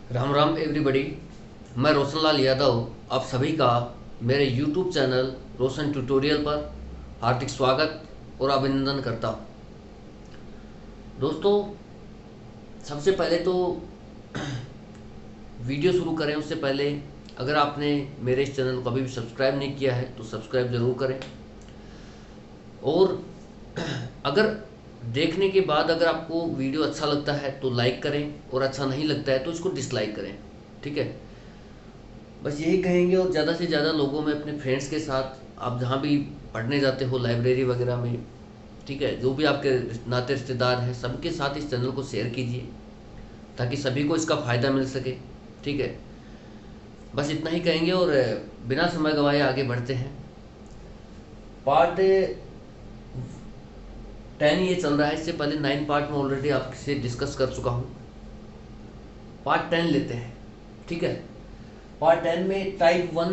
Ram Ram everybody. मैं रोशन लाल यादव आप सभी का मेरे यूट्यूब चैनल रोशन ट्यूटोरियल पर हार्दिक स्वागत और अभिनंदन करता हूँ। दोस्तों, सबसे पहले तो वीडियो शुरू करें उससे पहले अगर आपने मेरे इस चैनल को अभी भी सब्सक्राइब नहीं किया है तो सब्सक्राइब ज़रूर करें। और अगर देखने के बाद अगर आपको वीडियो अच्छा लगता है तो लाइक करें और अच्छा नहीं लगता है तो इसको डिसलाइक करें। ठीक है, बस यही कहेंगे। और ज़्यादा से ज़्यादा लोगों में अपने फ्रेंड्स के साथ आप जहाँ भी पढ़ने जाते हो लाइब्रेरी वगैरह में, ठीक है, जो भी आपके नाते रिश्तेदार हैं सबके साथ इस चैनल को शेयर कीजिए ताकि सभी को इसका फ़ायदा मिल सके। ठीक है, बस इतना ही कहेंगे और बिना समय गवाए आगे बढ़ते हैं। पार्ट 10 ये चल रहा है, इससे पहले 9 पार्ट में ऑलरेडी आपसे डिस्कस कर चुका हूँ। पार्ट 10 लेते हैं। ठीक है, पार्ट 10 में टाइप 1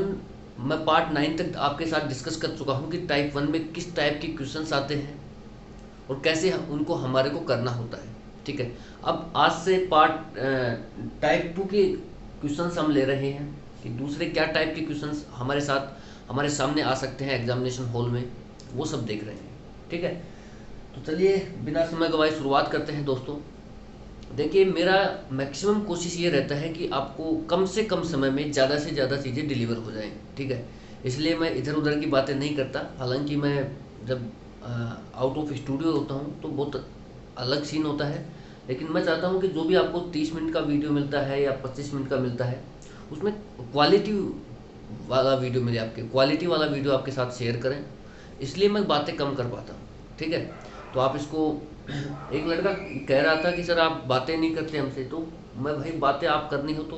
मैं पार्ट 9 तक आपके साथ डिस्कस कर चुका हूँ कि टाइप 1 में किस टाइप के क्वेश्चंस आते हैं और कैसे उनको हमारे को करना होता है। ठीक है, अब आज से पार्ट टाइप 2 के क्वेश्चंस हम ले रहे हैं कि दूसरे क्या टाइप के क्वेश्चंस हमारे साथ हमारे सामने आ सकते हैं एग्जामिनेशन हॉल में, वो सब देख रहे हैं। ठीक है, तो चलिए बिना समय गवाए शुरुआत करते हैं। दोस्तों देखिए, मेरा मैक्सिमम कोशिश ये रहता है कि आपको कम से कम समय में ज़्यादा से ज़्यादा चीज़ें डिलीवर हो जाएं। ठीक है, इसलिए मैं इधर उधर की बातें नहीं करता। हालांकि मैं जब आउट ऑफ स्टूडियो होता हूँ तो बहुत अलग सीन होता है, लेकिन मैं चाहता हूँ कि जो भी आपको 30 मिनट का वीडियो मिलता है या 25 मिनट का मिलता है उसमें क्वालिटी वाला वीडियो मिले, आपके क्वालिटी वाला वीडियो आपके साथ शेयर करें, इसलिए मैं बातें कम कर पाता हूँ। ठीक है, तो आप इसको एक लड़का कह रहा था कि सर आप बातें नहीं करते हमसे, तो मैं भाई बातें आप करनी हो तो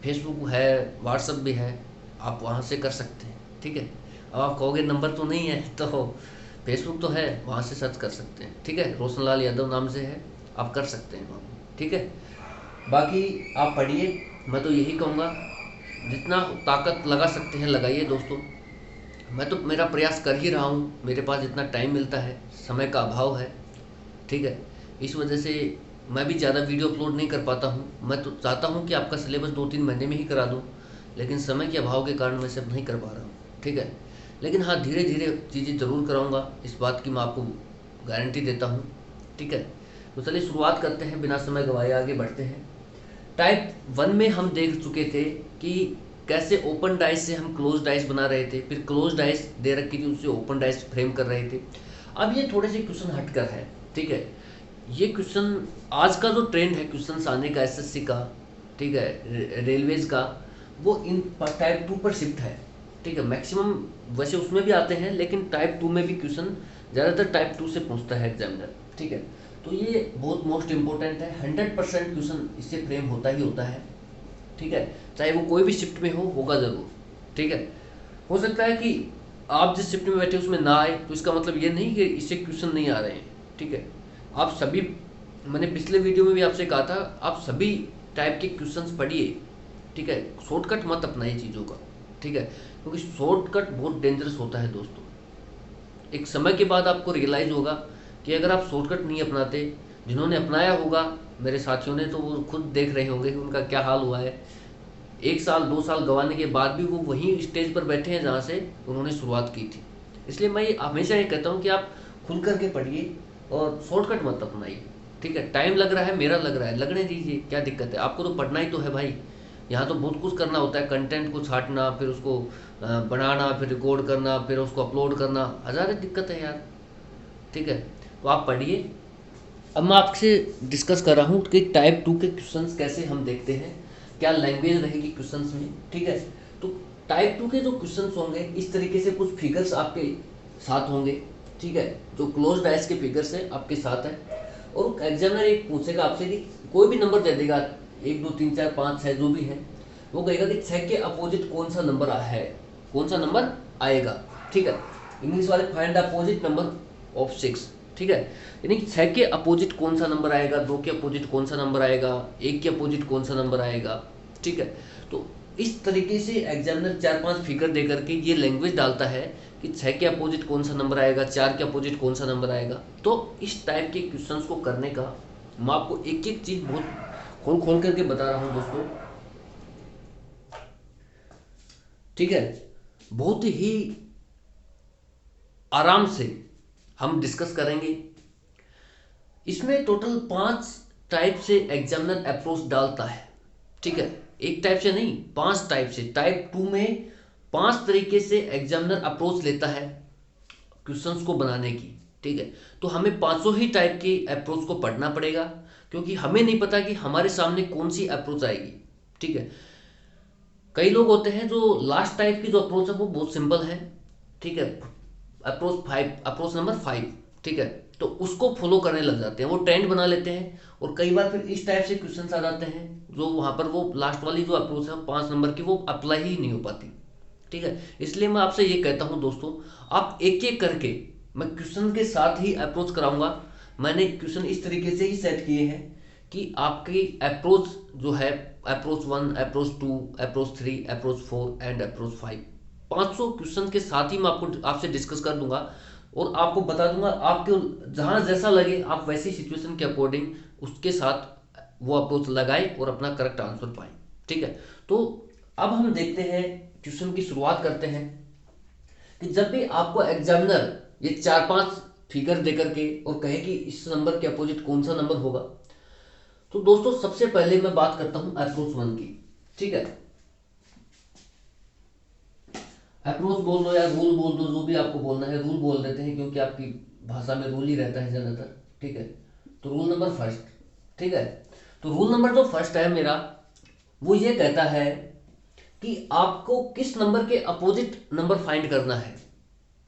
फेसबुक है, व्हाट्सअप भी है, आप वहाँ से कर सकते हैं। ठीक है, अब आप कहोगे नंबर तो नहीं है, तो फेसबुक तो है, वहाँ से सर्च कर सकते हैं। ठीक है, रोशन लाल यादव नाम से है, आप कर सकते हैं वहाँ। ठीक है, बाकी आप पढ़िए। मैं तो यही कहूँगा जितना ताकत लगा सकते हैं लगाइए दोस्तों। मैं तो मेरा प्रयास कर ही रहा हूँ, मेरे पास जितना टाइम मिलता है, समय का अभाव है। ठीक है, इस वजह से मैं भी ज़्यादा वीडियो अपलोड नहीं कर पाता हूँ। मैं तो चाहता हूँ कि आपका सिलेबस 2-3 महीने में ही करा दूँ, लेकिन समय के अभाव के कारण मैं सब नहीं कर पा रहा हूँ। ठीक है, लेकिन हाँ धीरे धीरे चीज़ें ज़रूर कराऊँगा, इस बात की मैं आपको गारंटी देता हूँ। ठीक है, तो चलिए शुरुआत करते हैं, बिना समय गवाए आगे बढ़ते हैं। टाइप 1 में हम देख चुके थे कि कैसे ओपन डाइस से हम क्लोज डाइस बना रहे थे, फिर क्लोज डाइस दे रखी थी उससे ओपन डाइस फ्रेम कर रहे थे। अब ये थोड़े से क्वेश्चन हटकर है। ठीक है, ये क्वेश्चन आज का जो ट्रेंड है क्वेश्चन आने का एसएससी का, ठीक है, रेलवेज का, वो इन टाइप 2 पर शिफ्ट है। ठीक है, मैक्सिमम वैसे उसमें भी आते हैं लेकिन टाइप 2 में भी क्वेश्चन ज़्यादातर टाइप 2 से पूछता है एग्जामिनर। ठीक है, तो ये बहुत मोस्ट इंपॉर्टेंट है। 100% क्वेश्चन इससे फ्रेम होता ही होता है। ठीक है, चाहे वो कोई भी शिफ्ट में हो, होगा ज़रूर। ठीक है, हो सकता है कि आप जिस शिफ्ट में बैठे उसमें ना आए, तो इसका मतलब ये नहीं कि इससे क्वेश्चन नहीं आ रहे हैं। ठीक है, आप सभी, मैंने पिछले वीडियो में भी आपसे कहा था, आप सभी टाइप के क्वेश्चंस पढ़िए। ठीक है, शॉर्टकट मत अपनाइए चीज़ों का। ठीक है, क्योंकि शॉर्टकट बहुत डेंजरस होता है दोस्तों। एक समय के बाद आपको रियलाइज़ होगा कि अगर आप शॉर्टकट नहीं अपनाते, जिन्होंने अपनाया होगा मेरे साथियों ने, तो वो खुद देख रहे होंगे कि उनका क्या हाल हुआ है। 1 साल 2 साल गंवाने के बाद भी वो वहीं स्टेज पर बैठे हैं जहाँ से उन्होंने शुरुआत की थी। इसलिए मैं हमेशा ये कहता हूँ कि आप खुल करके पढ़िए और शॉर्टकट मत अपनाइए। ठीक है, टाइम लग रहा है, मेरा लग रहा है, लगने दीजिए, क्या दिक्कत है, आपको तो पढ़ना ही तो है भाई। यहाँ तो बहुत कुछ करना होता है, कंटेंट को छांटना, फिर उसको बनाना, फिर रिकॉर्ड करना, फिर उसको अपलोड करना, हज़ार दिक्कत है यार। ठीक है, तो आप पढ़िए। अब मैं आपसे डिस्कस कर रहा हूँ कि टाइप 2 के क्वेश्चंस कैसे हम देखते हैं, क्या लैंग्वेज रहेगी क्वेश्चंस में। ठीक है, तो टाइप 2 के जो क्वेश्चंस होंगे इस तरीके से कुछ फिगर्स आपके साथ होंगे। ठीक है, जो क्लोज डाइस के फिगर्स है आपके साथ है, और एग्जामिनर एक पूछेगा आपसे कि कोई भी नंबर दे देगा, 1 2 3 4 5 6 जो भी है, वो कहेगा कि 6 के अपोजिट कौन सा नंबर है, कौन सा नंबर आएगा। ठीक है, इंग्लिश वाले find the opposite number of 6। ठीक है, यानी कि 6 के अपोजिट कौन सा नंबर आएगा, 2 के अपोजिट कौन सा नंबर आएगा, 1 के अपोजिट कौन सा नंबर आएगा। ठीक है, तो इस तरीके से एग्जामिनर 4-5 फिगर दे करके ये लैंग्वेज डालता है कि 6 के अपोजिट कौन सा नंबर आएगा, 4 के अपोजिट कौन सा नंबर आएगा। तो इस टाइप के क्वेश्चंस को करने का मैं आपको एक एक चीज़ बहुत खोल खोल करके बता रहा हूं दोस्तों, ठीक है। बहुत ही आराम से हम डिस्कस करेंगे। इसमें टोटल 5 टाइप से एग्जामिनर अप्रोच डालता है, ठीक है। एक टाइप से नहीं, 5 टाइप से। टाइप 2 में 5 तरीके से एग्जामिनर अप्रोच लेता है क्वेश्चंस को बनाने की, ठीक है। तो हमें पांचों ही टाइप की अप्रोच को पढ़ना पड़ेगा, क्योंकि हमें नहीं पता कि हमारे सामने कौन सी अप्रोच आएगी, ठीक है। कई लोग होते हैं जो लास्ट टाइप की जो अप्रोच है वो बहुत सिंपल है, ठीक है। अप्रोच नंबर 5, ठीक है। तो उसको फॉलो करने लग जाते हैं, वो ट्रेंड बना लेते हैं। और कई बार फिर इस टाइप से क्वेश्चन आ जाते हैं जो वहां पर वो लास्ट वाली जो अप्रोच है 5 नंबर की, वो अप्लाई ही नहीं हो पाती, ठीक है। इसलिए मैं आपसे ये कहता हूं दोस्तों, आप एक एक करके, मैं क्वेश्चन के साथ ही अप्रोच कराऊंगा। मैंने क्वेश्चन इस तरीके से ही सेट किए हैं कि आपकी अप्रोच जो है, approach 1, approach 2, approach 3, approach 4 and approach 5, 500 question के साथ ही मैं आपको आपसे डिस्कस कर दूंगा और आपको बता दूंगा। आपको जहां जैसा लगे आप वैसी सिचुएशन के अकॉर्डिंग उसके साथ वो अप्रोच लगाए और अपना करेक्ट आंसर पाए, ठीक है। तो अब हम देखते हैं, क्वेश्चन की शुरुआत करते हैं कि जब भी आपको एग्जामिनर ये 4-5 फिगर देकर के और कहे कि इस नंबर के अपोजिट कौन सा नंबर होगा, तो दोस्तों सबसे पहले मैं बात करता हूं अप्रोच 1 की, ठीक है। अप्रोच बोल दो या रूल बोल दो, जो भी आपको बोलना है, रूल बोल देते हैं क्योंकि आपकी भाषा में रूल ही रहता है ज्यादातर, ठीक है। तो रूल नंबर फर्स्ट, ठीक है। तो रूल नंबर जो फर्स्ट है मेरा, वो ये कहता है कि आपको किस नंबर के अपोजिट नंबर फाइंड करना है।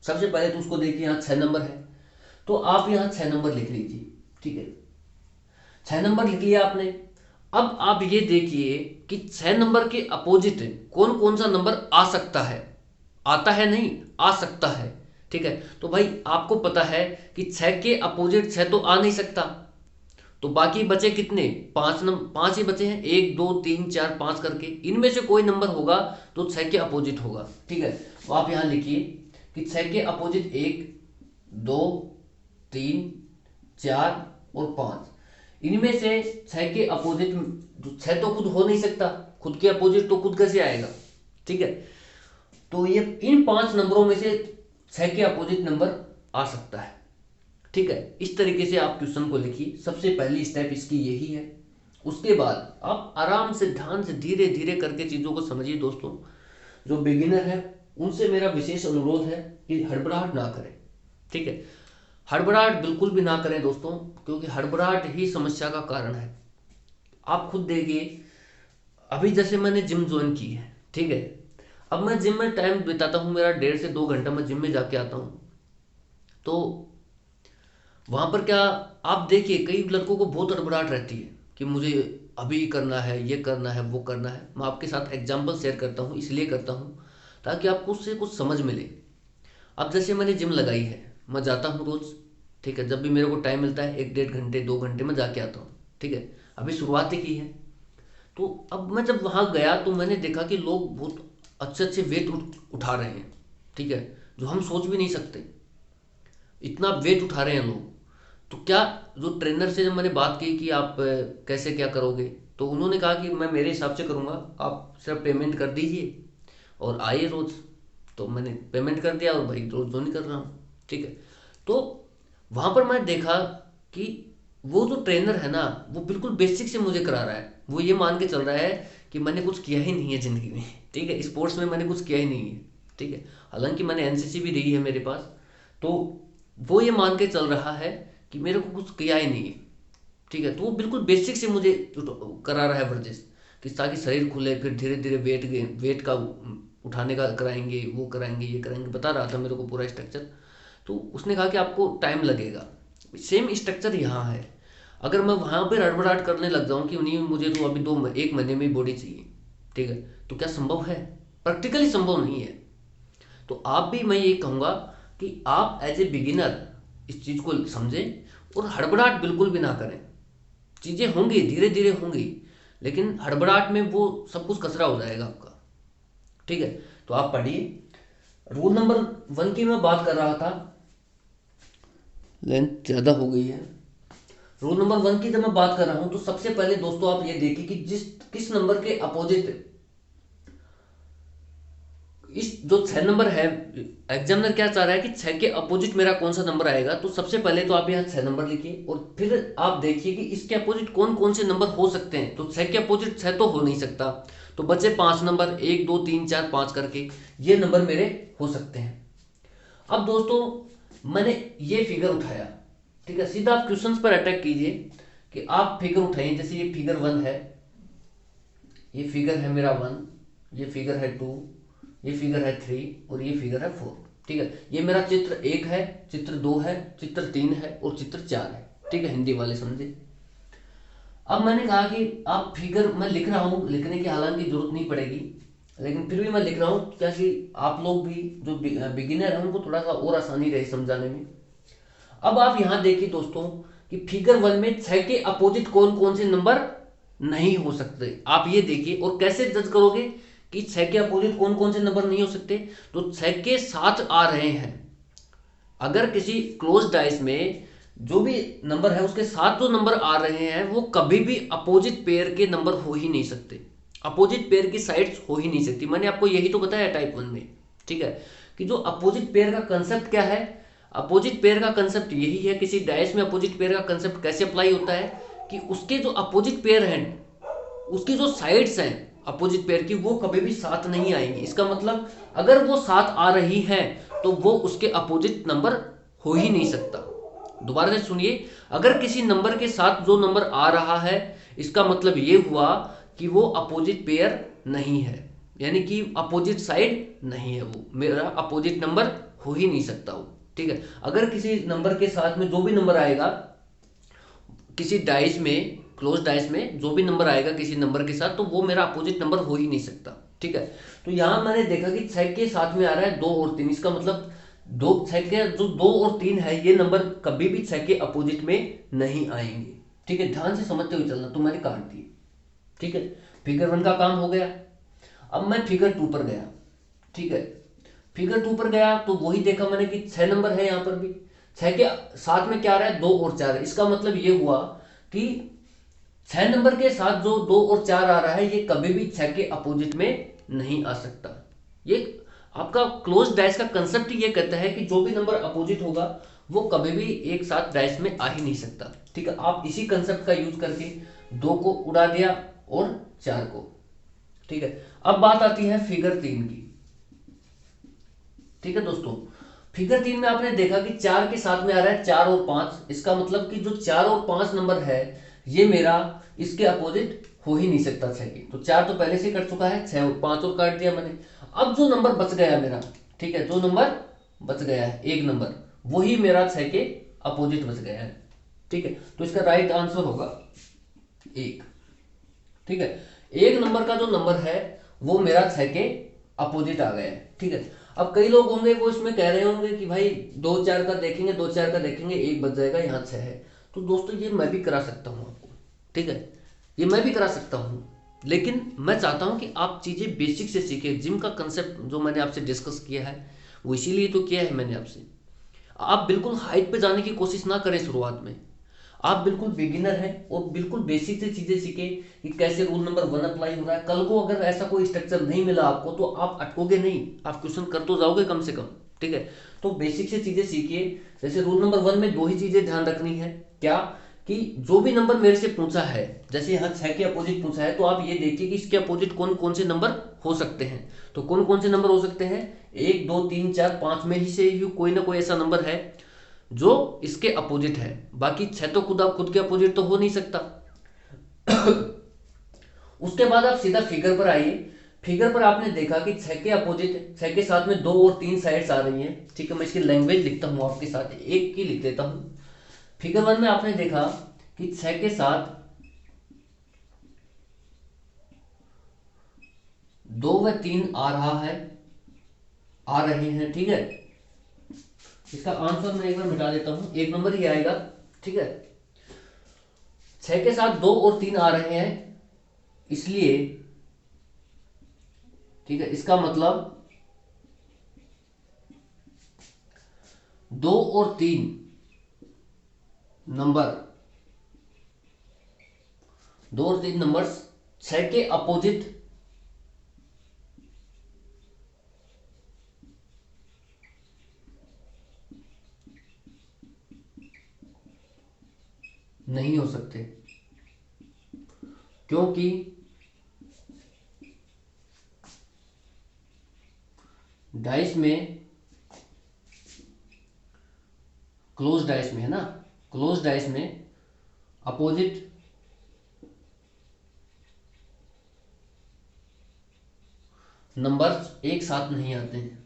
सबसे पहले तो उसको देखिए, यहाँ 6 नंबर है, तो आप यहाँ 6 नंबर लिख लीजिए, ठीक है। 6 नंबर लिख लिया आपने। अब आप ये देखिए कि 6 नंबर के अपोजिट कौन कौन सा नंबर आ सकता है, आता है नहीं, आ सकता है, ठीक है। तो भाई आपको पता है कि 6 के अपोजिट 6 तो आ नहीं सकता, तो बाकी बचे कितने, 5 ही बचे हैं, 1 2 3 4 5 करके। इनमें से कोई नंबर होगा तो 6 के अपोजिट होगा, ठीक है। तो आप यहां लिखिए कि 6 के अपोजिट 1 2 3 4 और 5। इनमें से 6 के अपोजिट, 6 तो खुद हो नहीं सकता, खुद के अपोजिट तो खुद कैसे आएगा, ठीक है। तो ये इन 5 नंबरों में से 6 के अपोजिट नंबर आ सकता है, ठीक है। इस तरीके से आप क्वेश्चन को लिखिए, सबसे पहली स्टेप इसकी यही है। उसके बाद आप आराम से ध्यान से धीरे धीरे करके चीज़ों को समझिए दोस्तों। जो बिगिनर है उनसे मेरा विशेष अनुरोध है कि हड़बड़ाहट ना करें, ठीक है। हड़बड़ाहट बिल्कुल भी ना करें दोस्तों, क्योंकि हड़बड़ाहट ही समस्या का कारण है। आप खुद देखिए, अभी जैसे मैंने जिम ज्वाइन की है, ठीक है। अब मैं जिम में टाइम बिताता हूँ, मेरा 1.5 से 2 घंटा मैं जिम में जाके आता हूँ। तो वहां पर क्या, आप देखिए कई लड़कों को बहुत हड़बड़ाहट रहती है कि मुझे अभी करना है, ये करना है, वो करना है। मैं आपके साथ एग्जाम्पल शेयर करता हूँ, इसलिए करता हूँ ताकि आपको उससे कुछ समझ मिले। अब जैसे मैंने जिम लगाई है, मैं जाता हूँ रोज, ठीक है। जब भी मेरे को टाइम मिलता है 1-1.5 घंटे 2 घंटे में जाके आता हूँ, ठीक है। अभी शुरुआत ही की है। तो अब मैं जब वहाँ गया तो मैंने देखा कि लोग बहुत अच्छे अच्छे वेट उठा रहे हैं, ठीक है। जो हम सोच भी नहीं सकते, इतना वेट उठा रहे हैं लोग। तो क्या, जो ट्रेनर से जब मैंने बात की कि आप कैसे क्या करोगे, तो उन्होंने कहा कि मैं मेरे हिसाब से करूँगा, आप सिर्फ पेमेंट कर दीजिए और आइए रोज़। तो मैंने पेमेंट कर दिया और भाई रोज़ ज्वाइन कर रहा हूँ, ठीक है। तो वहाँ पर मैं देखा कि वो जो ट्रेनर है ना, वो बिल्कुल बेसिक से मुझे करा रहा है। वो ये मान के चल रहा है कि मैंने कुछ किया ही नहीं है ज़िंदगी में, ठीक है। स्पोर्ट्स में मैंने कुछ किया ही नहीं है, ठीक है। हालांकि मैंने एनसीसी भी रही है मेरे पास। तो वो ये मान के चल रहा है कि मेरे को कुछ किया ही नहीं है, ठीक है। तो वो बिल्कुल बेसिक से मुझे करा रहा है वर्जिश, कि ताकि शरीर खुले, फिर धीरे धीरे वेट का उठाने का कराएंगे, वो कराएंगे, ये कराएंगे, बता रहा था मेरे को पूरा स्ट्रक्चर। तो उसने कहा कि आपको टाइम लगेगा। सेम स्ट्रक्चर यहाँ है। अगर मैं वहाँ पर हड़बड़ाहट करने लग जाऊँ कि नहीं मुझे तो अभी 1 महीने में ही बॉडी चाहिए, ठीक है, तो क्या संभव है? प्रैक्टिकली संभव नहीं है। तो आप भी, मैं ये कहूँगा कि आप एज ए बिगिनर इस चीज़ को समझें और हड़बड़ाहट बिल्कुल भी ना करें। चीज़ें होंगी, धीरे धीरे होंगी, लेकिन हड़बड़ाहट में वो सब कुछ कचरा हो जाएगा आपका, ठीक है। तो आप पढ़िए। रूल नंबर 1 की मैं बात कर रहा था, लेंथ ज़्यादा हो गई है। रूल नंबर 1 की जब मैं बात कर रहा हूं तो सबसे पहले दोस्तों आप ये देखिए कि किस नंबर के अपोजिट, इस जो 6 नंबर है, एग्जामिनर क्या चाह रहा है कि 6 के अपोजिट मेरा कौन सा नंबर आएगा। तो सबसे पहले तो आप यहाँ 6 नंबर लिखिए और फिर आप देखिए कि इसके अपोजिट कौन कौन से नंबर हो सकते हैं। तो 6 के अपोजिट 6 तो हो नहीं सकता, तो बचे 5 नंबर, 1 2 3 4 5 करके ये नंबर मेरे हो सकते हैं। अब दोस्तों मैंने ये फिगर उठाया, ठीक है, सीधा आप क्वेश्चंस पर अटैक कीजिए कि आप फिगर उठाइए। जैसे ये फिगर 1 है, ये फिगर है मेरा 1, ये फिगर है 2, ये फिगर है 3 और ये फिगर है 4। ठीक है, ये मेरा चित्र 1 है, चित्र 2 है, चित्र 3 है और चित्र 4 है। ठीक है, हिंदी वाले समझे। अब मैंने कहा कि आप फिगर मैं लिख रहा हूँ, लिखने की हालांकि जरूरत नहीं पड़ेगी, लेकिन फिर भी मैं लिख रहा हूँ क्योंकि आप लोग भी जो बिगिनर हैं उनको थोड़ा सा और आसानी रहे समझाने में। अब आप यहाँ देखिए दोस्तों कि फिगर 1 में 6 के अपोजिट कौन कौन से नंबर नहीं हो सकते। आप ये देखिए और कैसे जज करोगे कि 6 के अपोजिट कौन कौन से नंबर नहीं हो सकते। तो 6 के साथ आ रहे हैं, अगर किसी क्लोज डाइस में जो भी नंबर है उसके साथ जो नंबर आ रहे हैं वो कभी भी अपोजिट पेयर के नंबर हो ही नहीं सकते, अपोजिट पेयर की साइड्स हो ही नहीं सकती। मैंने आपको यही तो बताया टाइप 1 में। ठीक है, कि जो अपोजिट पेयर का कंसेप्ट क्या है, अपोजिट पेयर का कंसेप्ट यही है। किसी डाइस में अपोजिट पेयर का कंसेप्ट कैसे अप्लाई होता है कि उसके जो अपोजिट पेयर हैं, उसकी जो साइड्स हैं अपोजिट पेयर की, वो कभी भी साथ नहीं आएंगी। इसका मतलब अगर वो साथ आ रही हैं तो वो उसके अपोजिट नंबर हो ही नहीं सकता। दोबारा से सुनिए, अगर किसी नंबर के साथ जो नंबर आ रहा है इसका मतलब ये हुआ कि वो अपोजिट पेयर नहीं है, यानी कि अपोजिट साइड नहीं है, वो मेरा अपोजिट नंबर हो ही नहीं सकता वो। ठीक है, अगर किसी नंबर के साथ में जो भी नंबर आएगा किसी डाइस में, क्लोज डाइस में जो भी नंबर आएगा किसी नंबर के साथ, तो वो मेरा अपोजिट नंबर हो ही नहीं सकता। ठीक है, तो यहां मैंने देखा कि 6 के साथ में आ रहा है 2 और 3, इसका मतलब 6 के जो 2 और 3 है ये नंबर कभी भी 6 के अपोजिट में नहीं आएंगे। ठीक है, ध्यान से समझते हुए चलना। तो मैंने काट दिए। ठीक है, फिगर 1 का काम हो गया। अब मैं फिगर 2 पर गया। ठीक है, फिगर 2 पर गया तो वही देखा मैंने कि 6 नंबर है, यहां पर भी 6 के साथ में क्या आ रहा है 2 और 4 है। इसका मतलब ये हुआ कि 6 नंबर के साथ जो 2 और 4 आ रहा है ये कभी भी 6 के अपोजिट में नहीं आ सकता। ये आपका क्लोज डाइस का कंसेप्ट ये कहता है कि जो भी नंबर अपोजिट होगा वो कभी भी एक साथ डाइस में आ ही नहीं सकता। ठीक है, आप इसी कंसेप्ट का यूज करके 2 को उड़ा दिया और 4 को। ठीक है, अब बात आती है फिगर 3 की। ठीक है दोस्तों, फिगर 3 में आपने देखा कि 4 के साथ में आ रहा है 4 और 5। इसका मतलब कि जो 4 और 5 नंबर है ये मेरा इसके अपोजिट हो ही नहीं सकता 6 के। तो 4 तो पहले से कट चुका है, 6 और 5 और काट दिया मैंने। अब जो नंबर बच गया मेरा, ठीक है, जो नंबर बच गया है एक नंबर, वही मेरा 6 के अपोजिट बच गया है। ठीक है, तो इसका राइट आंसर होगा 1। ठीक है, एक नंबर का जो नंबर है वो मेरा 6 के अपोजिट आ गया है। ठीक है, अब कई लोग होंगे वो इसमें कह रहे होंगे कि भाई 2 4 का देखेंगे, 2 4 का देखेंगे, एक बच जाएगा, यहाँ 6 है। तो दोस्तों ये मैं भी करा सकता हूँ आपको। ठीक है, ये मैं भी करा सकता हूँ, लेकिन मैं चाहता हूँ कि आप चीज़ें बेसिक से सीखें। जिम का कंसेप्ट जो मैंने आपसे डिस्कस किया है वो इसीलिए तो किया है मैंने आपसे। आप बिल्कुल हाइट पे जाने की कोशिश ना करें शुरुआत में। आप बिल्कुल बिगिनर हैं और बिल्कुल बेसिक से चीजें सीखें कि कैसे रूल नंबर 1 अप्लाई हो रहा है। कल को अगर ऐसा कोई स्ट्रक्चर नहीं मिला आपको तो आप अटकोगे नहीं, आप क्वेश्चन कर तो जाओगे कम से कम। ठीक है, तो बेसिक से चीजें सीखिए। जैसे रूल नंबर 1 में 2 ही चीजें ध्यान रखनी है, क्या कि जो भी नंबर मेरे से पूछा है, जैसे यहाँ 6 के अपोजिट पूछा है, तो आप ये देखिए कि इसके अपोजिट कौन कौन से नंबर हो सकते हैं। तो कौन कौन से नंबर हो सकते हैं, 1 2 3 4 5 में ही से ही कोई ना कोई ऐसा नंबर है जो इसके अपोजिट है। बाकी 6 तो खुद के अपोजिट तो हो नहीं सकता। उसके बाद आप सीधा फिगर पर आइए। फिगर पर आपने देखा कि 6 के अपोजिट, 6 के साथ में 2 और 3 साइड्स आ रही हैं। ठीक है, मैं इसकी लैंग्वेज लिखता हूं आपके साथ, एक की लिख देता हूं। फिगर 1 में आपने देखा कि 6 के साथ 2 व 3 आ रहा है, आ रहे हैं। ठीक है, इसका आंसर मैं एक बार मिटा देता हूं, एक नंबर ही आएगा। ठीक है, 6 के साथ 2 और 3 आ रहे हैं इसलिए, ठीक है, इसका मतलब 2 और 3 नंबर 2 और 3 नंबर्स 6 के अपोजिट नहीं हो सकते, क्योंकि डाइस में, क्लोज डाइस में है ना, क्लोज डाइस में अपोजिट नंबर्स एक साथ नहीं आते हैं।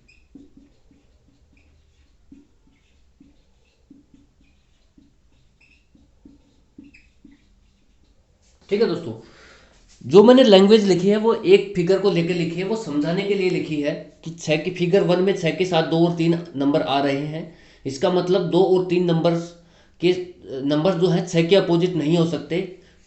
ठीक है दोस्तों, जो मैंने लैंग्वेज लिखी है वो एक फिगर को लेकर लिखी है, वो समझाने के लिए लिखी है कि 6 की फिगर 1 में 6 के साथ 2 और 3 नंबर आ रहे हैं। इसका मतलब 2 और 3 नंबर जो है 6 के अपोजिट नहीं हो सकते,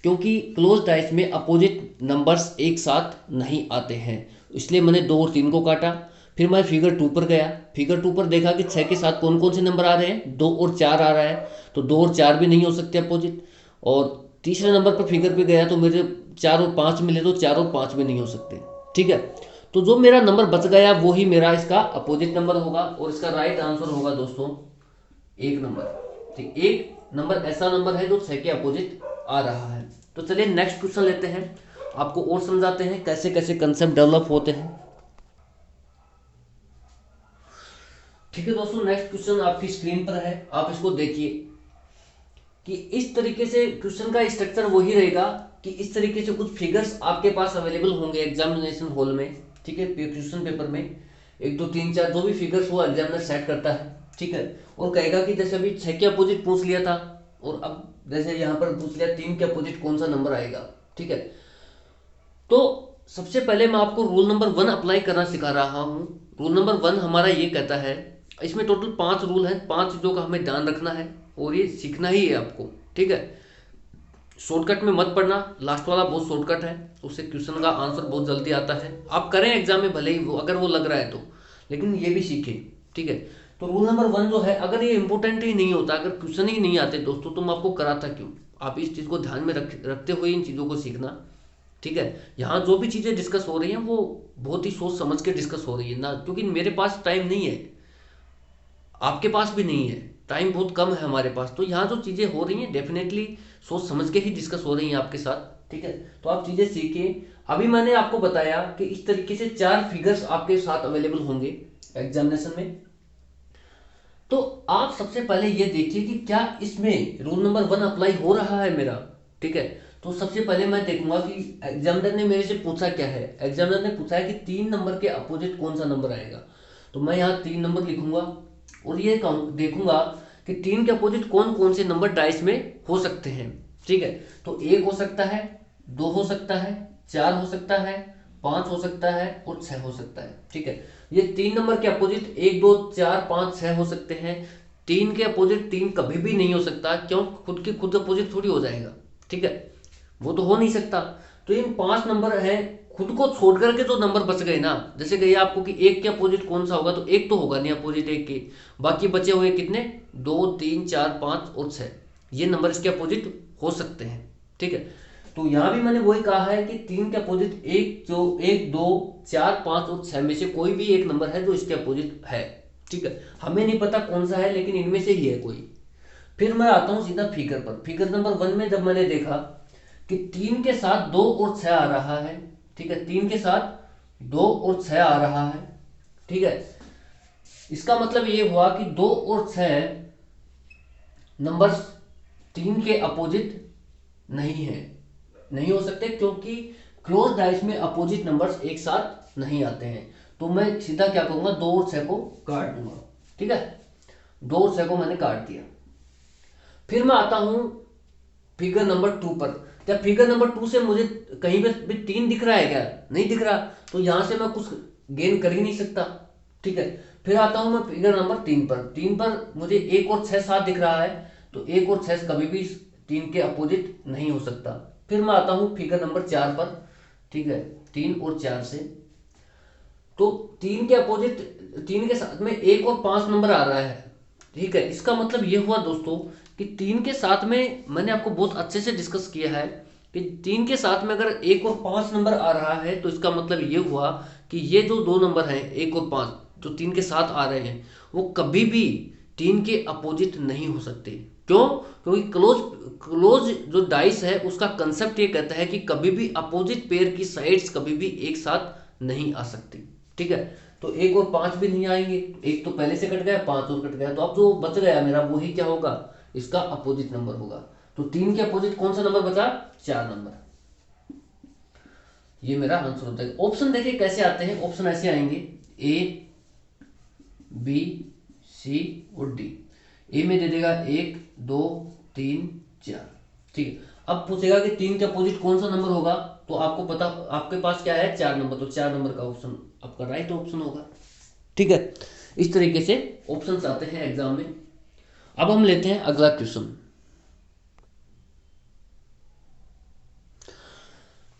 क्योंकि क्लोज डाइस में अपोजिट नंबर्स एक साथ नहीं आते हैं। इसलिए मैंने 2 और 3 को काटा। फिर मैं फिगर 2 पर गया, फिगर 2 पर देखा कि 6 के साथ कौन कौन से नंबर आ रहे हैं, 2 और 4 आ रहा है, तो 2 और 4 भी नहीं हो सकते अपोजिट। और तीसरे नंबर पर फिगर पे गया तो मेरे 4 और 5 मिले, तो 4 और 5 भी नहीं हो सकते। ठीक है, तो जो मेरा नंबर बच गया वो ही मेरा इसका अपोजिट नंबर होगा, और इसका राइट आंसर होगा दोस्तों 1 नंबर। ठीक, 1 नंबर ऐसा नंबर है जो 6 के अपोजिट आ रहा है। तो चलिए नेक्स्ट क्वेश्चन लेते हैं, आपको और समझाते हैं कैसे कैसे कंसेप्ट डेवलप होते हैं। ठीक है दोस्तों, नेक्स्ट क्वेश्चन आपकी स्क्रीन पर है, आप इसको देखिए कि इस तरीके से क्वेश्चन का स्ट्रक्चर वही रहेगा कि इस तरीके से कुछ फिगर्स आपके पास अवेलेबल होंगे एग्जामिनेशन हॉल में। ठीक है, क्वेश्चन पेपर में 1 2 3 4 जो भी फिगर्स वो एग्जामिनर सेट करता है। ठीक है, और कहेगा कि जैसे अभी 6 के अपोजिट पूछ लिया था, और अब जैसे यहाँ पर पूछ लिया 3 के अपोजिट कौन सा नंबर आएगा। ठीक है, तो सबसे पहले मैं आपको रूल नंबर 1 अप्लाई करना सिखा रहा हूँ। रूल नंबर 1 हमारा ये कहता है, इसमें टोटल 5 रूल हैं, 5 चीज़ों का हमें ध्यान रखना है और ये सीखना ही है आपको। ठीक है, शॉर्टकट में मत पढ़ना, लास्ट वाला बहुत शॉर्टकट है, उससे क्वेश्चन का आंसर बहुत जल्दी आता है। आप करें एग्जाम में भले ही वो, अगर वो लग रहा है तो, लेकिन ये भी सीखें। ठीक है, तो रूल नंबर 1 जो है, अगर ये इंपॉर्टेंट ही नहीं होता, अगर क्वेश्चन ही नहीं आते दोस्तों, तो मैं आपको कराता क्यों। आप इस चीज़ को ध्यान में रखते हुए इन चीज़ों को सीखना। ठीक है, यहाँ जो भी चीज़ें डिस्कस हो रही हैं वो बहुत ही सोच समझ के डिस्कस हो रही है ना, क्योंकि मेरे पास टाइम नहीं है, आपके पास भी नहीं है, टाइम बहुत कम है हमारे पास। तो यहाँ जो चीज़ें हो रही हैं डेफिनेटली सोच समझ के ही डिस्कस हो रही हैं आपके साथ। ठीक है, तो आप चीज़ें सीखिए। अभी मैंने आपको बताया कि इस तरीके से 4 फिगर्स आपके साथ अवेलेबल होंगे एग्जामिनेशन में। तो आप सबसे पहले ये देखिए कि क्या इसमें रूल नंबर 1 अप्लाई हो रहा है मेरा। ठीक है, तो सबसे पहले मैं देखूंगा कि एग्जामिनर ने मेरे से पूछा क्या है। एग्जामिनर ने पूछा है कि 3 नंबर के अपोजिट कौन सा नंबर आएगा, तो मैं यहाँ 3 नंबर लिखूंगा और ये देखूंगा कि 3 के अपोजिट कौन कौन से नंबर डाइस में हो सकते हैं। ठीक है, तो 1 हो सकता है, 2 हो सकता है, 4 हो सकता है, 5 हो सकता है और 6 हो सकता है। ठीक है, ये 3 नंबर के अपोजिट 1 2 4 5 6 हो सकते हैं। 3 के अपोजिट 3 कभी भी नहीं हो सकता, क्यों, खुद के खुद अपोजिट थोड़ी हो जाएगा। ठीक है, वो तो हो नहीं सकता। तो इन 5 नंबर हैं, खुद को छोड़ करके जो नंबर बच गए ना, जैसे कहिए आपको कि 1 के अपोजिट कौन सा होगा, तो 1 तो होगा नहीं अपोजिट 1 के, बाकी बचे हुए कितने, 2 3 4 5 और 6, ये नंबर इसके अपोजिट हो सकते हैं। ठीक है, तो यहाँ भी मैंने वही कहा है कि 3 के अपोजिट 1 2 4 5 और 6 में से कोई भी एक नंबर है जो इसके अपोजिट है। ठीक है, हमें नहीं पता कौन सा है, लेकिन इनमें से ही है कोई। फिर मैं आता हूं सीधा फिगर पर। फिगर नंबर 1 में जब मैंने देखा कि 3 के साथ 2 और 6 आ रहा है। ठीक है, 3 के साथ 2 और 6 आ रहा है। ठीक है, इसका मतलब ये हुआ कि 2 और 6 नंबर्स 3 के अपोजिट नहीं है, नहीं हो सकते, क्योंकि क्लोज डाइस में अपोजिट नंबर्स एक साथ नहीं आते हैं। तो मैं सीधा क्या करूंगा, 2 और 6 को काट दूंगा। ठीक है, 2 और 6 को मैंने काट दिया। फिर मैं आता हूं फिगर नंबर 2 पर। क्या फिगर नंबर 2 से मुझे कहीं पे भी 3 दिख रहा है क्या, नहीं दिख रहा, तो यहां से मैं कुछ गेन कर ही नहीं सकता। ठीक है, फिर आता हूं मैं फिगर नंबर 3 पर। 3 पर मुझे 1 और 6 7 दिख रहा है, तो 1 और 6 कभी भी 3 के अपोजिट नहीं हो सकता। फिर मैं आता हूं फिगर नंबर 4 पर। ठीक है, 3 और 4 से, तो 3 के अपोजिट, 3 के साथ में 1 और 5 नंबर आ रहा है। ठीक है, इसका मतलब ये हुआ दोस्तों कि 3 के साथ में, मैंने आपको बहुत अच्छे से डिस्कस किया है कि 3 के साथ में अगर 1 और 5 नंबर आ रहा है तो इसका मतलब ये हुआ कि ये जो दो नंबर हैं 1 और 5 जो 3 के साथ आ रहे हैं वो कभी भी 3 के अपोजिट नहीं हो सकते। क्यों? क्योंकि क्लोज क्लोज जो डाइस है उसका कंसेप्ट ये कहता है कि कभी भी अपोजिट पेयर की साइड्स कभी भी एक साथ नहीं आ सकती। ठीक है, तो 1 और 5 भी नहीं आएंगे, एक तो पहले से कट गया, 5 और कट गया, तो अब जो बच गया मेरा वही क्या होगा, इसका अपोजिट नंबर होगा। तो 3 के अपोजिट कौन सा नंबर बचा? 4 नंबर। ये मेरा आंसर होता है। ऑप्शन देखिए कैसे आते हैं, ऑप्शन ऐसे आएंगे ए बी सी और डी। ए में दे देगा 1 2 3 4। ठीक है, अब पूछेगा कि 3 के अपोजिट कौन सा नंबर होगा, तो आपको पता, आपके पास क्या है 4 नंबर, तो 4 नंबर का ऑप्शन आपका राइट ऑप्शन होगा। ठीक है, इस तरीके से ऑप्शंस आते हैं एग्जाम में। अब हम लेते हैं अगला क्वेश्चन।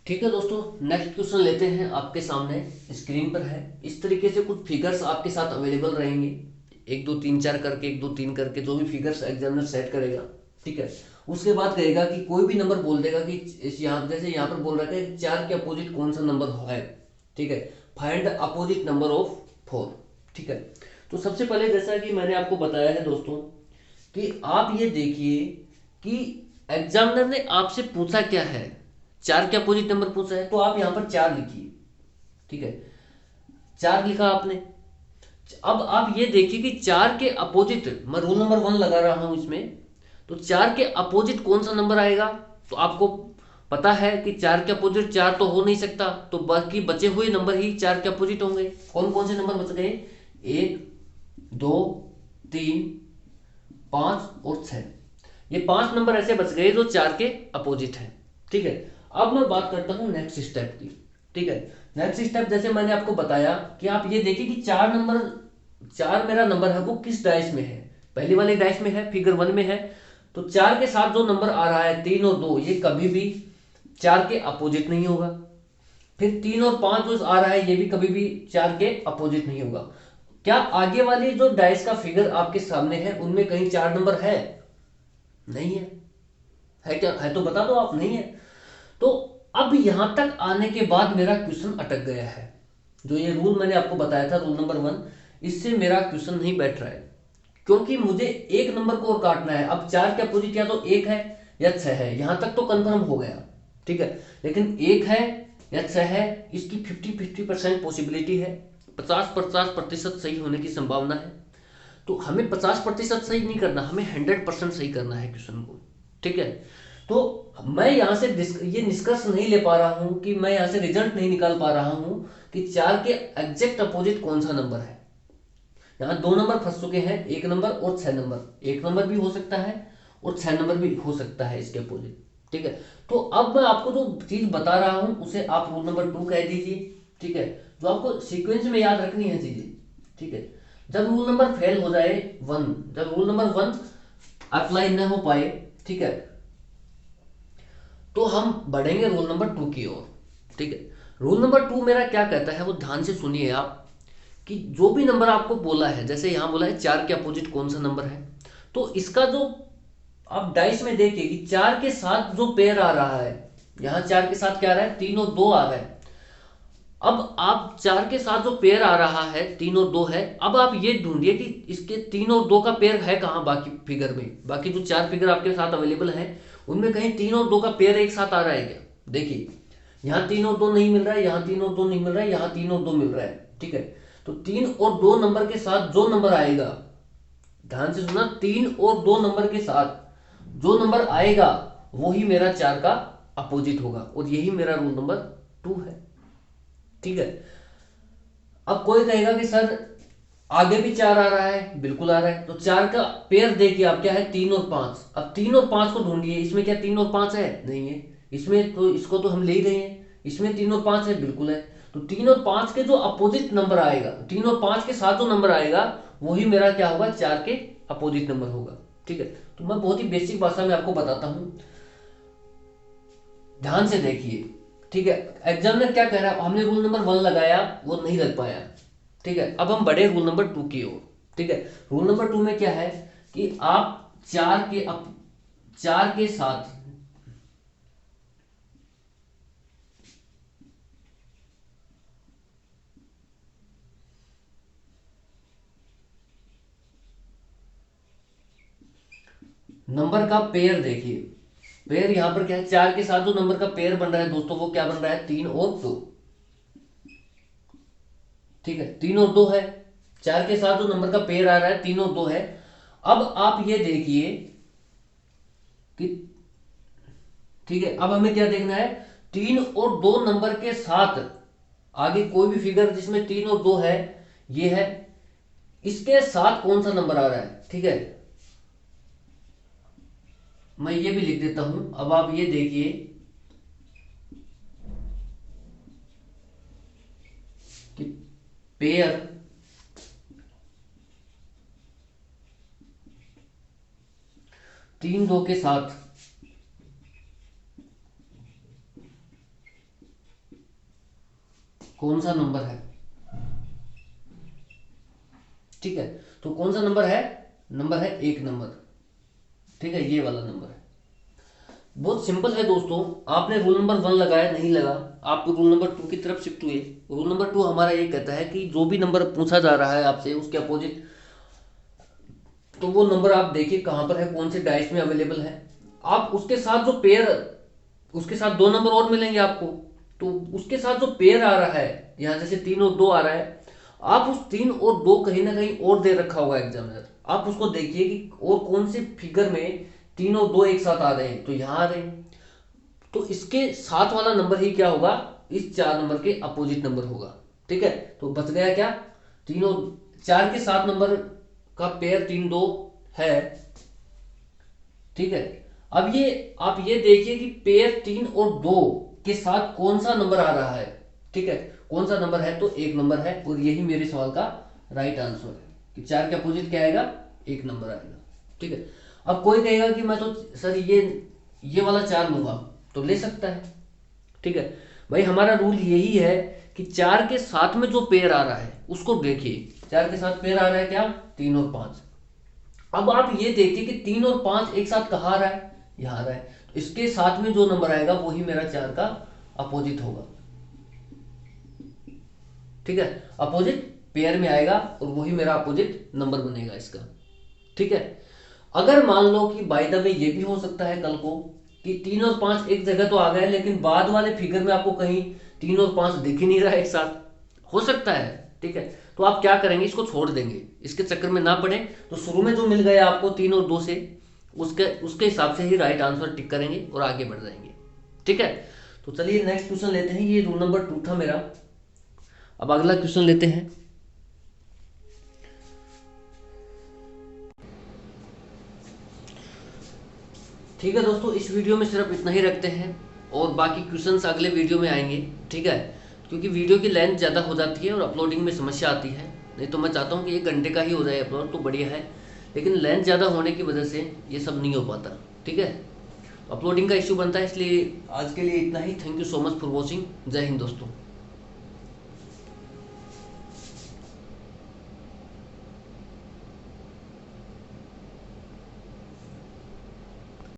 ठीक है दोस्तों, नेक्स्ट क्वेश्चन लेते हैं, आपके सामने स्क्रीन पर है। इस तरीके से कुछ फिगर्स आपके साथ अवेलेबल रहेंगे, 1 2 3 4 करके, 1 2 3 करके, जो भी फिगर्स एग्जामिनर सेट करेगा। ठीक है, उसके बाद कहेगा कि कोई भी नंबर बोल देगा कि यहाँ, जैसे यहाँ पर बोल रहा है 4 के अपोजिट कौन सा नंबर है। ठीक है, find the opposite number of 4। ठीक है, तो सबसे पहले जैसा कि मैंने आपको बताया है दोस्तों कि आप ये देखिए कि एग्जामिनर ने आपसे पूछा क्या है, 4 के अपोजिट नंबर पूछा है, तो आप यहां पर 4 लिखिए। ठीक है, 4 लिखा आपने। अब आप ये देखिए कि 4 के अपोजिट, मैं रूल नंबर 1 लगा रहा हूं इसमें, तो 4 के अपोजिट कौन सा नंबर आएगा, तो आपको पता है कि 4 के अपोजिट 4 तो हो नहीं सकता, तो बाकी बचे हुए नंबर ही 4 के अपोजिट होंगे। कौन कौन से नंबर बच गए? 1 2 3 5 और 6। ये 5 नंबर ऐसे बच गए जो 4 के अपोजिट है। ठीक है, अब मैं बात करता हूं नेक्स्ट स्टेप की। ठीक है, नेक्स्ट स्टेप जैसे मैंने आपको बताया कि आप ये देखिए कि 4 मेरा नंबर है वो किस डाइस में है, पहले वाले डाइस में है, फिगर 1 में है। तो 4 के साथ जो नंबर आ रहा है 3 और 2, ये कभी भी 4 के अपोजिट नहीं होगा। फिर 3 और 5 जो आ रहा है ये भी कभी भी 4 के अपोजिट नहीं होगा। क्या आगे वाली जो डाइस का फिगर आपके सामने है उनमें कहीं 4 नंबर है? नहीं है क्या? है तो बता दो आप, नहीं है। तो अब यहां तक आने के बाद मेरा क्वेश्चन अटक गया है। जो ये रूल मैंने आपको बताया था, रूल नंबर 1, इससे मेरा क्वेश्चन नहीं बैठ रहा है, क्योंकि मुझे एक नंबर को और काटना है। अब 4 के अपोजिट या तो 1 है या 6 है, यहां तक तो कंफर्म हो गया। ठीक है, लेकिन 1 है या 6 है, इसकी 50-50% पॉसिबिलिटी है, 50-50% सही होने की संभावना है। तो हमें 50% सही नहीं करना, हमें 100% सही करना है क्वेश्चन को। ठीक है, तो मैं यहां से ये निष्कर्ष नहीं ले पा रहा हूं कि मैं यहां से रिजल्ट नहीं निकाल पा रहा हूं कि 4 के एग्जैक्ट अपोजिट कौन सा नंबर है। यहां 2 नंबर फंस चुके हैं, 1 नंबर और 6 नंबर। 1 नंबर भी हो सकता है और 6 नंबर भी हो सकता है इसके अपोजिट। ठीक है, तो अब मैं आपको जो चीज बता रहा हूं उसे आप रूल नंबर 2 कह दीजिए। ठीक है, जो आपको सीक्वेंस में याद रखनी है चीजें। ठीक है, जब रूल नंबर फेल हो जाए 1, जब रूल नंबर 1 अप्लाई न हो पाए, ठीक है, तो हम बढ़ेंगे रूल नंबर 2 की ओर। ठीक है, रूल नंबर 2 मेरा क्या कहता है वो ध्यान से सुनिए आप, कि जो भी नंबर आपको बोला है, जैसे यहां बोला है 4 के अपोजिट कौन सा नंबर है, तो इसका जो आप डाइस में देखिए कि 4 के साथ जो पेयर आ रहा है, यहां 4 के साथ क्या आ रहा है, 3 और 2 आ रहा है। अब आप 4 के साथ जो पेयर आ रहा है 3 और 2 है, अब आप ये ढूंढिए कि इसके 3 और 2 का पेयर है कहां, बाकी फिगर में, बाकी जो 4 फिगर आपके साथ अवेलेबल है उनमें कहीं 3 और 2 का पेयर एक साथ आ रहा है क्या? देखिए, यहां 3 और 2 नहीं मिल रहा है, यहां 3 और 2 नहीं मिल रहा है, यहां 3 और 2 मिल रहा है। ठीक है, तो 3 और 2 नंबर के साथ जो नंबर आएगा, ध्यान से सुना, 3 और 2 नंबर के साथ जो नंबर आएगा वही मेरा 4 का अपोजिट होगा, और यही मेरा रूल नंबर 2 है। ठीक है, अब कोई कहेगा कि सर आगे भी 4 आ रहा है, बिल्कुल आ रहा है, तो 4 का पेयर देखिए आप, क्या है, 3 और 5। अब 3 और 5 को ढूंढिए, इसमें क्या 3 और 5 है? नहीं है। इसमें तो इसको तो हम ले ही रहे हैं, इसमें 3 और 5 है, बिल्कुल है। तो 3 और 5 के जो अपोजिट नंबर आएगा, 3 और 5 के साथ जो नंबर आएगा वही मेरा क्या होगा, 4 के अपोजिट नंबर होगा। ठीक है, तो मैं बहुत ही बेसिक भाषा में आपको बताता हूं, ध्यान से देखिए। ठीक है, एग्जामिनर क्या कह रहा है, हमने रूल नंबर 1 लगाया, वो नहीं लग पाया। ठीक है, अब हम बढ़े रूल नंबर 2 की ओर। ठीक है, रूल नंबर 2 में क्या है कि आप 4 के साथ नंबर का पेयर देखिए, पेयर यहां पर क्या है, 4 के साथ जो नंबर का पेयर बन रहा है दोस्तों वो क्या बन रहा है, 3 और 2। ठीक है, 3 और 2 है, 4 के साथ जो नंबर का पेयर आ रहा है 3 और 2 है। अब आप ये देखिए कि, ठीक है, अब हमें क्या देखना है, 3 और 2 नंबर के साथ आगे कोई भी फिगर जिसमें 3 और 2 है, ये है, इसके साथ कौन सा नंबर आ रहा है। ठीक है, मैं ये भी लिख देता हूं। अब आप ये देखिए कि पेयर तीन दो के साथ कौन सा नंबर है। ठीक है, तो कौन सा नंबर है, नंबर है 1 नंबर। ठीक है, ये वाला नंबर है। बहुत सिंपल है दोस्तों, आपने रूल नंबर 1 लगाया नहीं लगा, आप रूल नंबर 2 की तरफ शिफ्ट हुए। रूल नंबर 2 हमारा ये कहता है कि जो भी नंबर पूछा जा रहा है आपसे उसके अपोजिट, तो वो नंबर आप देखिए कहां पर है, कौन से डाइस में अवेलेबल है। आप उसके साथ जो पेयर, उसके साथ 2 नंबर और मिलेंगे आपको, तो उसके साथ जो पेयर आ रहा है, यहां जैसे 3 और 2 आ रहा है, आप उस 3 और 2 कहीं ना कहीं और दे रखा होगा एग्जामिनर, आप उसको देखिए कि और कौन से फिगर में 3 और 2 एक साथ आ रहे हैं, तो यहां आ रहे हैं, तो इसके साथ वाला नंबर ही क्या होगा, इस 4 नंबर के अपोजिट नंबर होगा। ठीक है, तो बच गया क्या, 3 और 4 के साथ नंबर का पेयर 3 2 है। ठीक है, अब ये आप ये देखिए कि पेयर 3 और 2 के साथ कौन सा नंबर आ रहा है। ठीक है, कौन सा नंबर है, तो 1 नंबर है, और यही मेरे सवाल का राइट आंसर है कि 4 के अपोजिट क्या आएगा, 1 नंबर आएगा। ठीक है, अब कोई कहेगा कि मैं तो सर ये वाला 4 लूंगा, तो ले सकता है। ठीक है, भाई हमारा रूल यही है कि 4 के साथ में जो पेयर आ रहा है उसको देखिए, 4 के साथ पेयर आ रहा है क्या, 3 और 5। अब आप ये देखिए कि 3 और 5 एक साथ कहाँ आ रहा है, यहाँ आ रहा है, तो इसके साथ में जो नंबर आएगा वही मेरा 4 का अपोजिट होगा। ठीक है, अपोजिट पेयर में आएगा और वही मेरा अपोजिट नंबर बनेगा इसका। ठीक है, अगर मान लो कि बाय द वे ये भी हो सकता है कल को कि 3 और 5 एक जगह तो आ गए, लेकिन बाद वाले फिगर में आपको कहीं 3 और 5 दिख ही नहीं रहा एक साथ, हो सकता है। ठीक है, तो आप क्या करेंगे, इसको छोड़ देंगे, इसके चक्कर में ना पड़े, तो शुरू में जो मिल गया आपको 3 और 2 से, उसके उसके हिसाब से ही राइट आंसर टिक करेंगे और आगे बढ़ जाएंगे। ठीक है, तो चलिए नेक्स्ट क्वेश्चन लेते हैं। ये रूल नंबर 2 था मेरा। अब अगला क्वेश्चन लेते हैं। ठीक है दोस्तों, इस वीडियो में सिर्फ इतना ही रखते हैं और बाकी क्वेश्चंस अगले वीडियो में आएंगे। ठीक है, क्योंकि वीडियो की लेंथ ज़्यादा हो जाती है और अपलोडिंग में समस्या आती है। नहीं तो मैं चाहता हूँ कि 1 घंटे का ही हो जाए अपलोड, तो बढ़िया है, लेकिन लेंथ ज़्यादा होने की वजह से ये सब नहीं हो पाता। ठीक है, तो अपलोडिंग का इश्यू बनता है, इसलिए आज के लिए इतना ही। Thank you so much for watching. जय हिंद दोस्तों।